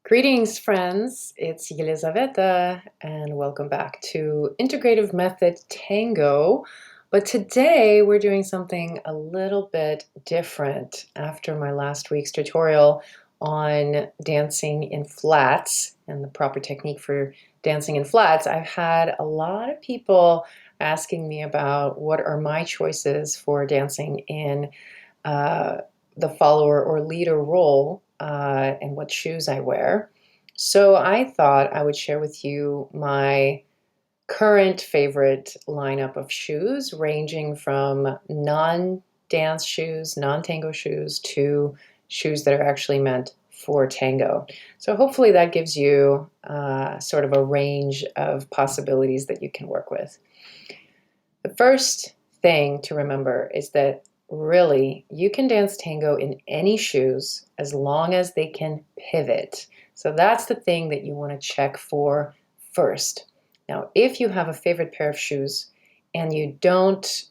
Greetings, friends. It's Yelizaveta, and welcome back to Integrative Method Tango. But today we're doing something a little bit different after my last week's tutorial on dancing in flats and the proper technique for dancing in flats. I've had a lot of people asking me about what are my choices for dancing in the follower or leader role and what shoes I wear. So I thought I would share with you my current favorite lineup of shoes, ranging from non-dance shoes, non-tango shoes, to shoes that are actually meant for tango. So hopefully that gives you sort of a range of possibilities that you can work with. The first thing to remember is that really you can dance tango in any shoes as long as they can pivot. So that's the thing that you want to check for first. Now, if you have a favorite pair of shoes and you don't,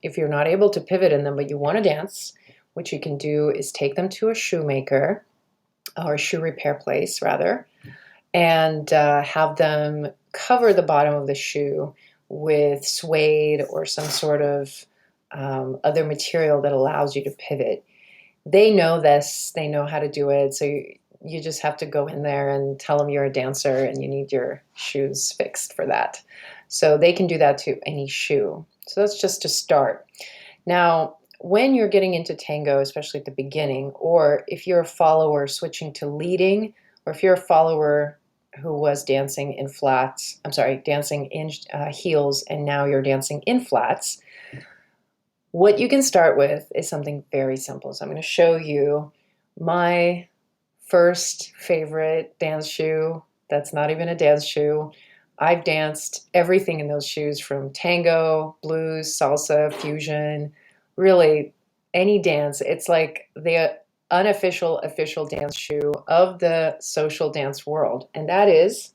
if you're not able to pivot in them, but you want to dance, what you can do is take them to a shoemaker or a shoe repair place rather, and have them cover the bottom of the shoe with suede or some sort of other material that allows you to pivot. They know this, they know how to do it, so you just have to go in there and tell them you're a dancer and you need your shoes fixed for that. So they can do that to any shoe. So that's just to start. Now, when you're getting into tango, especially at the beginning, or if you're a follower switching to leading, or if you're a follower who was dancing in flats, dancing in heels, and now you're dancing in flats, what you can start with is something very simple. So I'm going to show you my first favorite dance shoe. That's not even a dance shoe. I've danced everything in those shoes, from tango, blues, salsa, fusion, really any dance. It's like the unofficial official dance shoe of the social dance world, and that is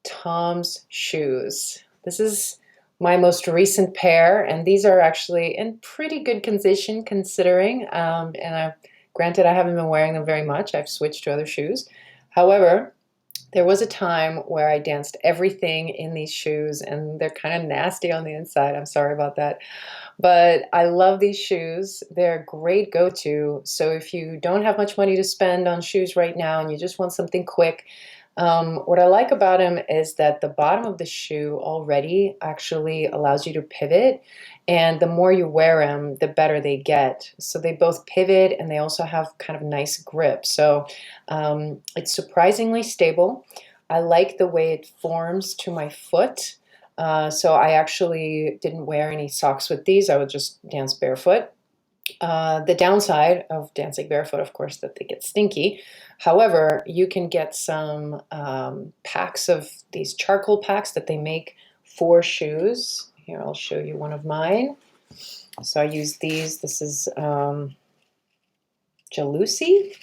Tom's shoes. This is my most recent pair, and these are actually in pretty good condition considering. Granted, I haven't been wearing them very much. I've switched to other shoes. However, there was a time where I danced everything in these shoes, and they're kind of nasty on the inside. I'm sorry about that. But I love these shoes. They're a great go-to. So if you don't have much money to spend on shoes right now and you just want something quick, what I like about them is that the bottom of the shoe already actually allows you to pivot, and the more you wear them, the better they get. So they both pivot and they also have kind of nice grip. So it's surprisingly stable. I like the way it forms to my foot. So I actually didn't wear any socks with these. I would just dance barefoot. The downside of dancing barefoot, of course, that they get stinky. However, you can get some packs of these charcoal packs that they make for shoes. Here, I'll show you one of mine. So I use these. This is Jalusi.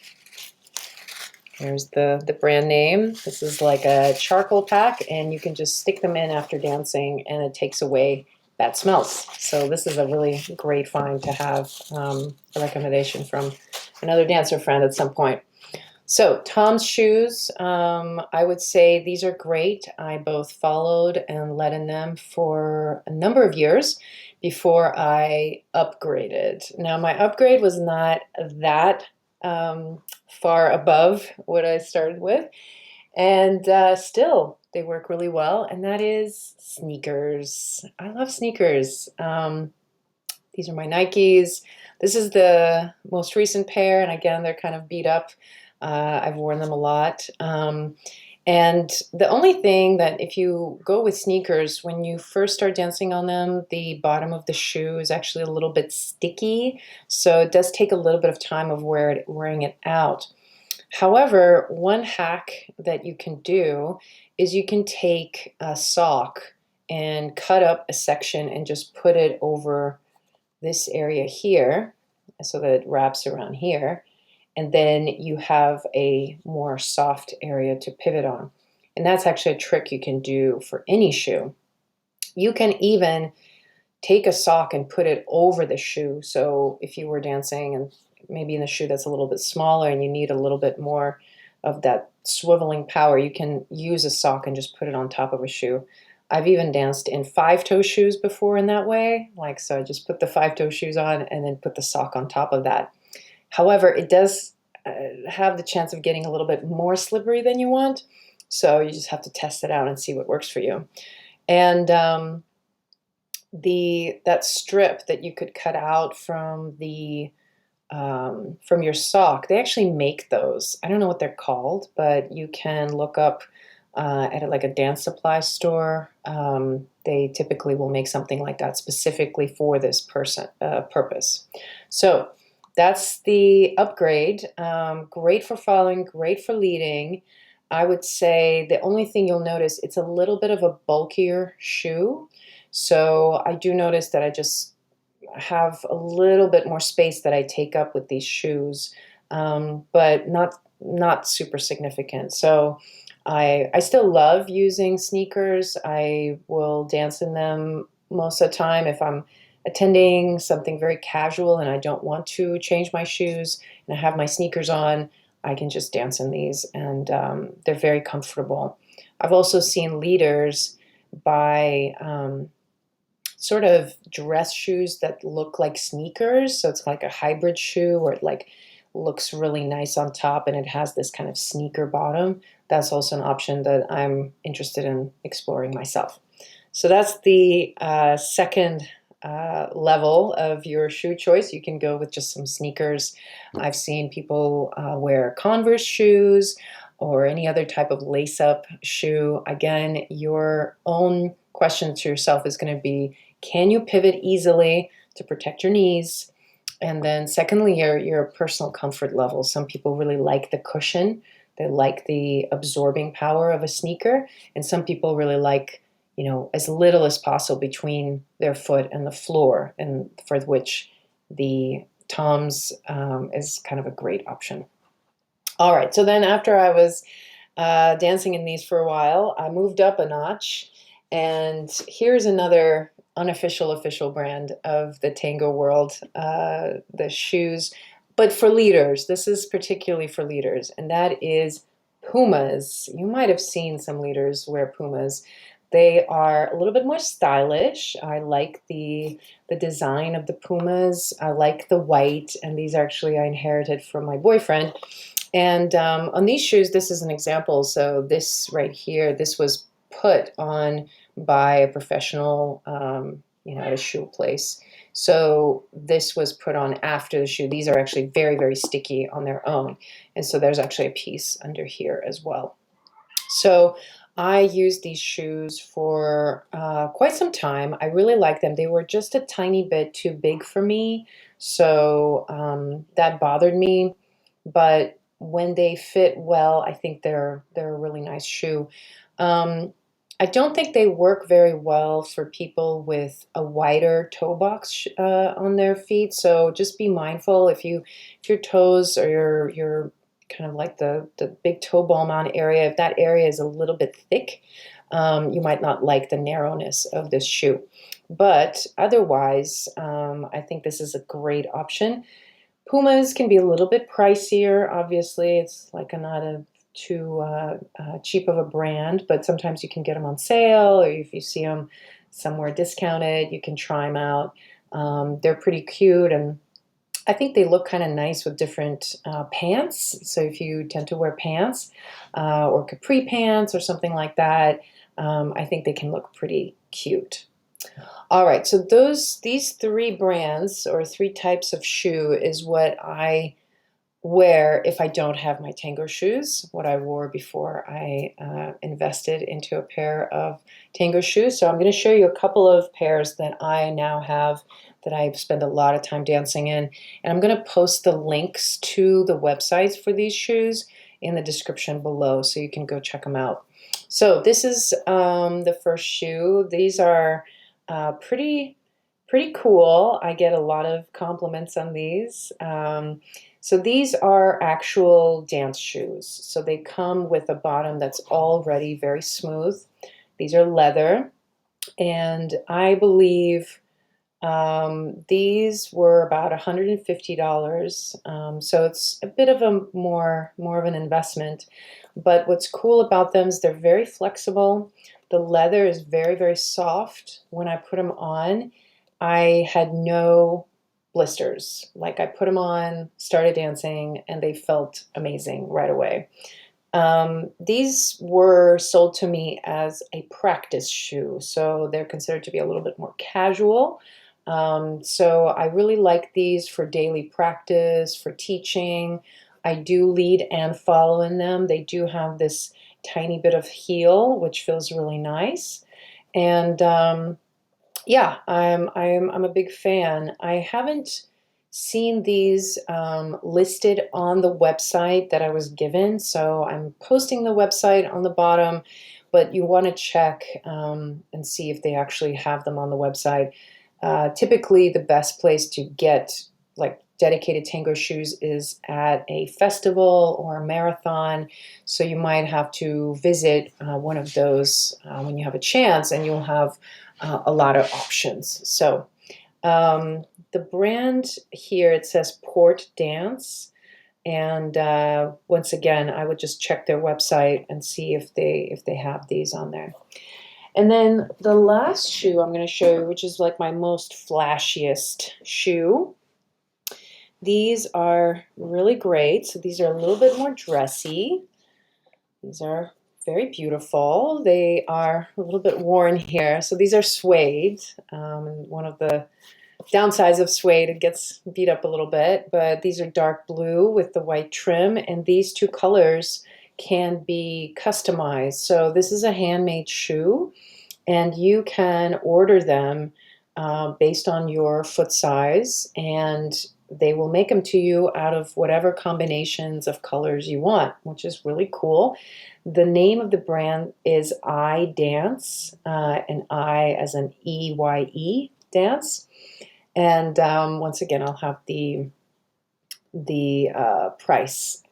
Here's the brand name. This is like a charcoal pack, and you can just stick them in after dancing, and it takes away bad smells. So this is a really great find to have, a recommendation from another dancer friend at some point. So Tom's shoes, I would say these are great. I both followed and led in them for a number of years before I upgraded. Now my upgrade was not that far above what I started with, and still they work really well, and that is sneakers. I love sneakers. These are my Nikes. This is the most recent pair, and again, they're kind of beat up. I've worn them a lot. And the only thing that if you go with sneakers, when you first start dancing on them, the bottom of the shoe is actually a little bit sticky. So it does take a little bit of time of wearing it out. However, one hack that you can do is you can take a sock and cut up a section and just put it over this area here so that it wraps around here, and then you have a more soft area to pivot on. And that's actually a trick you can do for any shoe. You can even take a sock and put it over the shoe. So if you were dancing and maybe in a shoe that's a little bit smaller and you need a little bit more of that swiveling power. You can use a sock and just put it on top of a shoe. I've even danced in five-toe shoes before in that way. Like, so I just put the five-toe shoes on and then put the sock on top of that. However, it does have the chance of getting a little bit more slippery than you want. So you just have to test it out and see what works for you. And that strip that you could cut out from your sock, they actually make those. I don't know what they're called, but you can look up at like a dance supply store. They typically will make something like that specifically for this purpose. So that's the upgrade. Great for following, great for leading. I would say the only thing you'll notice, it's a little bit of a bulkier shoe. So I do notice that I just have a little bit more space that I take up with these shoes, but not super significant. So I still love using sneakers. I will dance in them most of the time if I'm attending something very casual and I don't want to change my shoes and I have my sneakers on. I can just dance in these, and they're very comfortable. I've also seen leaders buy sort of dress shoes that look like sneakers. So it's like a hybrid shoe where it like looks really nice on top and it has this kind of sneaker bottom. That's also an option that I'm interested in exploring myself. So that's the second level of your shoe choice. You can go with just some sneakers. I've seen people wear Converse shoes or any other type of lace-up shoe. Again, your own question to yourself is going to be, can you pivot easily to protect your knees? And then secondly, your personal comfort level. Some people really like the cushion. They like the absorbing power of a sneaker. And some people really like, as little as possible between their foot and the floor, and for which the Toms is kind of a great option. All right, so then after I was dancing in these for a while, I moved up a notch, and here's another unofficial official brand of the tango world, the shoes, but for leaders. This is particularly for leaders, and that is Pumas. You might have seen some leaders wear Pumas. They are a little bit more stylish. I like the design of the Pumas. I like the white, and these actually I inherited from my boyfriend. And on these shoes, this is an example. So this right here, this was put on by a professional, at a shoe place. So this was put on after the shoe. These are actually very, very sticky on their own. And so there's actually a piece under here as well. So I used these shoes for quite some time. I really like them. They were just a tiny bit too big for me. So that bothered me. But when they fit well, I think they're a really nice shoe. I don't think they work very well for people with a wider toe box on their feet. So just be mindful if your toes or your kind of like the big toe ball mound area, if that area is a little bit thick, you might not like the narrowness of this shoe. But otherwise, I think this is a great option. Pumas can be a little bit pricier. Obviously, it's like not a too cheap of a brand, but sometimes you can get them on sale, or if you see them somewhere discounted, you can try them out. They're pretty cute, and I think they look kind of nice with different pants. So if you tend to wear pants or capri pants or something like that, I think they can look pretty cute. All right, so these three brands or three types of shoe is what I wear if I don't have my tango shoes, what I wore before I invested into a pair of tango shoes. So I'm going to show you a couple of pairs that I now have that I spend a lot of time dancing in. And I'm going to post the links to the websites for these shoes in the description below so you can go check them out. So this is the first shoe. These are pretty cool. I get a lot of compliments on these. So these are actual dance shoes. So they come with a bottom that's already very smooth. These are leather, and I believe These were about $150, so it's a bit of a more of an investment. But what's cool about them is they're very flexible. The leather is very, very soft. When I put them on, I had no blisters. Like I put them on, started dancing, and they felt amazing right away. These were sold to me as a practice shoe, so they're considered to be a little bit more casual. So I really like these for daily practice, for teaching. I do lead and follow in them. They do have this tiny bit of heel, which feels really nice. And yeah, I'm a big fan. I haven't seen these listed on the website that I was given, so I'm posting the website on the bottom, but you want to check and see if they actually have them on the website. Typically, the best place to get like dedicated tango shoes is at a festival or a marathon. So you might have to visit one of those when you have a chance, and you'll have a lot of options. So the brand here, it says Port Dance. And once again, I would just check their website and see if they have these on there. And then the last shoe I'm going to show you, which is like my most flashiest shoe. These are really great. So these are a little bit more dressy. These are very beautiful. They are a little bit worn here. So these are suede. One of the downsides of suede, it gets beat up a little bit, but these are dark blue with the white trim, and these two colors can be customized. So this is a handmade shoe, and you can order them based on your foot size, and they will make them to you out of whatever combinations of colors you want, which is really cool. The name of the brand is I Dance, and I as an EYE Dance. And once again, I'll have the price,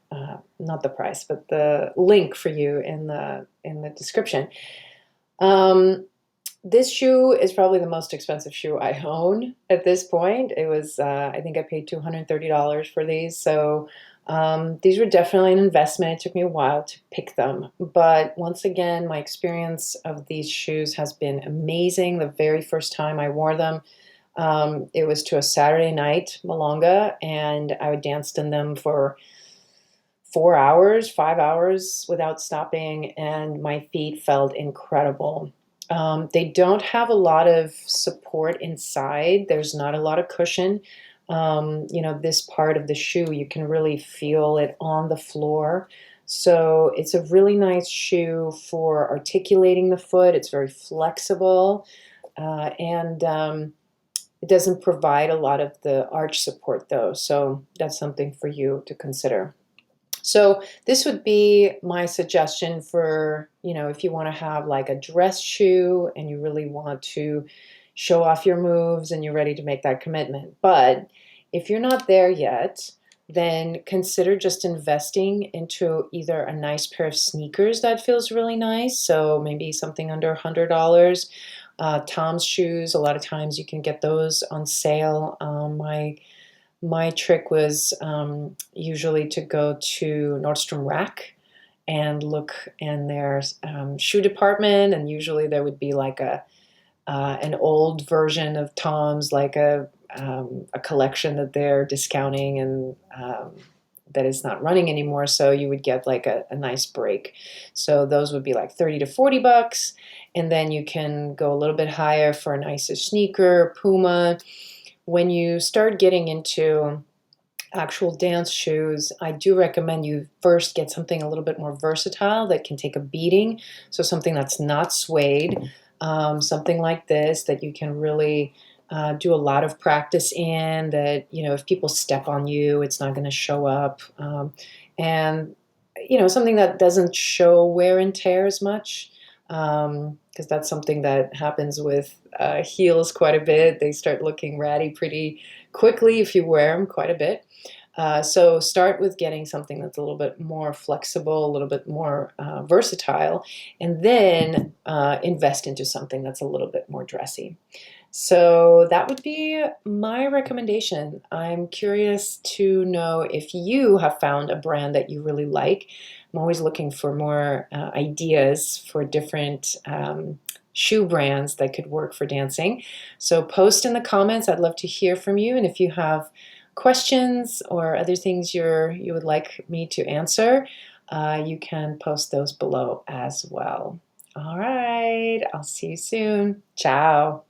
not the price, but the link for you in the description. Um, this shoe is probably the most expensive shoe I own at this point. It was, I think I paid $230 for these. So these were definitely an investment. It took me a while to pick them. But once again, my experience of these shoes has been amazing. The very first time I wore them, it was to a Saturday night milonga, and I danced in them for 4 hours, 5 hours without stopping, and my feet felt incredible. They don't have a lot of support inside. There's not a lot of cushion. This part of the shoe, you can really feel it on the floor. So it's a really nice shoe for articulating the foot. It's very flexible, and it doesn't provide a lot of the arch support though. So that's something for you to consider. So this would be my suggestion for, if you want to have like a dress shoe and you really want to show off your moves and you're ready to make that commitment. But if you're not there yet, then consider just investing into either a nice pair of sneakers that feels really nice. So maybe something under $100. Tom's shoes, a lot of times you can get those on sale. My trick was usually to go to Nordstrom Rack and look in their shoe department, and usually there would be like an old version of Tom's, like a collection that they're discounting and that is not running anymore. So you would get like a nice break. So those would be like 30 to 40 bucks, and then you can go a little bit higher for a nicer sneaker, Puma. When you start getting into actual dance shoes, I do recommend you first get something a little bit more versatile that can take a beating. So something that's not suede, something like this that you can really do a lot of practice in. That if people step on you, it's not going to show up, and something that doesn't show wear and tear as much. Because that's something that happens with heels quite a bit. They start looking ratty pretty quickly if you wear them quite a bit. So start with getting something that's a little bit more flexible, a little bit more versatile, and then invest into something that's a little bit more dressy. So that would be my recommendation. I'm curious to know if you have found a brand that you really like. I'm always looking for more ideas for different shoe brands that could work for dancing. So post in the comments. I'd love to hear from you. And if you have questions or other things you would like me to answer, you can post those below as well. All right, I'll see you soon. Ciao.